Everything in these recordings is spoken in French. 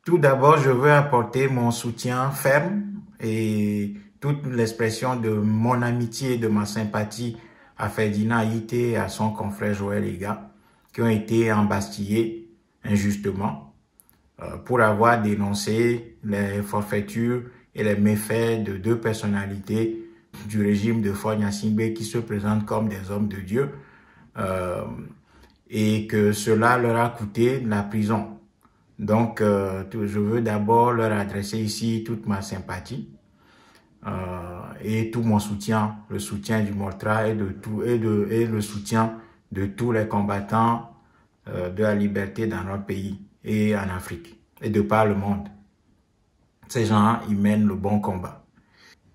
Tout d'abord, je veux apporter mon soutien ferme et toute l'expression de mon amitié et de ma sympathie à Ferdinand Aïté et à son confrère Joël Ega, qui ont été embastillés injustement pour avoir dénoncé les forfaitures et les méfaits de deux personnalités du régime de Faure Gnassingbé qui se présentent comme des hommes de Dieu et que cela leur a coûté la prison. Donc, je veux d'abord leur adresser ici toute ma sympathie et tout mon soutien, le soutien du Mortra et le soutien de tous les combattants de la liberté dans notre pays et en Afrique et de par le monde. Ces gens, ils mènent le bon combat.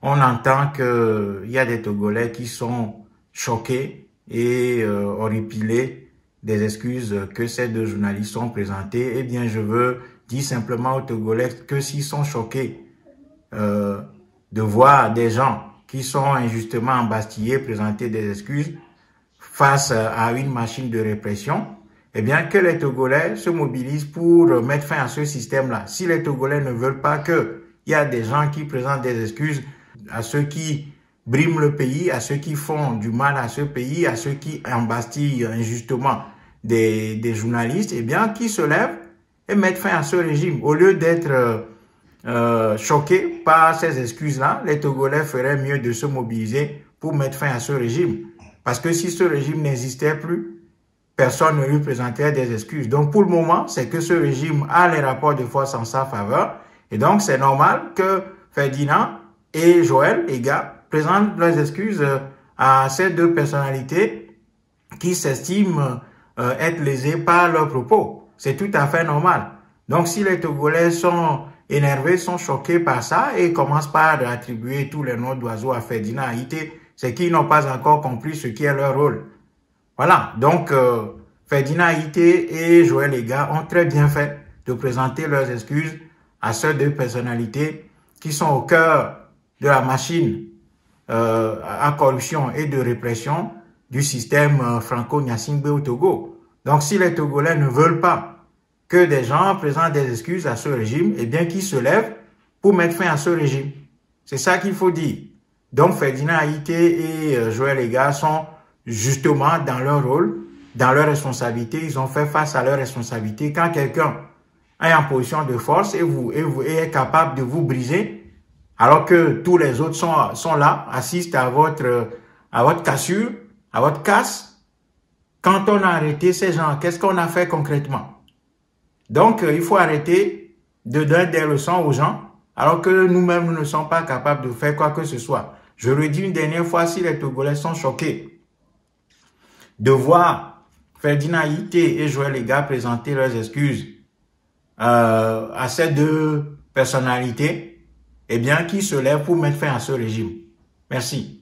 On entend qu'il y a des Togolais qui sont choqués et horripilés des excuses que ces deux journalistes ont présentées. Eh bien, je veux dire simplement aux Togolais que s'ils sont choqués de voir des gens qui sont injustement embastillés présenter des excuses face à une machine de répression, eh bien, que les Togolais se mobilisent pour mettre fin à ce système-là. Si les Togolais ne veulent pas qu'il y a des gens qui présentent des excuses à ceux qui briment le pays, à ceux qui font du mal à ce pays, à ceux qui embastillent injustement des journalistes, eh bien, qui se lèvent et mettent fin à ce régime. Au lieu d'être choqués par ces excuses-là, les Togolais feraient mieux de se mobiliser pour mettre fin à ce régime. Parce que si ce régime n'existait plus, personne ne lui présenterait des excuses. Donc, pour le moment, c'est que ce régime a les rapports de force en sa faveur. Et donc, c'est normal que Ferdinand et Joël Ega présentent leurs excuses à ces deux personnalités qui s'estiment être lésées par leurs propos. C'est tout à fait normal. Donc, si les Togolais sont énervés, sont choqués par ça et commencent par attribuer tous les noms d'oiseaux à Ferdinand Aïté, c'est qu'ils n'ont pas encore compris ce qui est leur rôle. Voilà. Donc, Ferdinand Aïté et Joël Ega ont très bien fait de présenter leurs excuses à ces deux personnalités qui sont au cœur de la machine à corruption et de répression du système franco-gnassingbé au Togo. Donc, si les Togolais ne veulent pas que des gens présentent des excuses à ce régime, eh bien, qu'ils se lèvent pour mettre fin à ce régime. C'est ça qu'il faut dire. Donc, Ferdinand Aïté et Joël Ega sont justement dans leur rôle, dans leur responsabilité. Ils ont fait face à leur responsabilité. Quand quelqu'un est en position de force et est capable de vous briser, alors que tous les autres sont là, assistent à votre cassure, à votre casse. Quand on a arrêté ces gens, qu'est-ce qu'on a fait concrètement? Donc, il faut arrêter de donner des leçons aux gens, alors que nous-mêmes, nous ne sommes pas capables de faire quoi que ce soit. Je le dis une dernière fois, si les Togolais sont choqués de voir Ferdinand Aïté et Joël Ega présenter leurs excuses à ces deux personnalités, eh bien, qui se lèvent pour mettre fin à ce régime. Merci.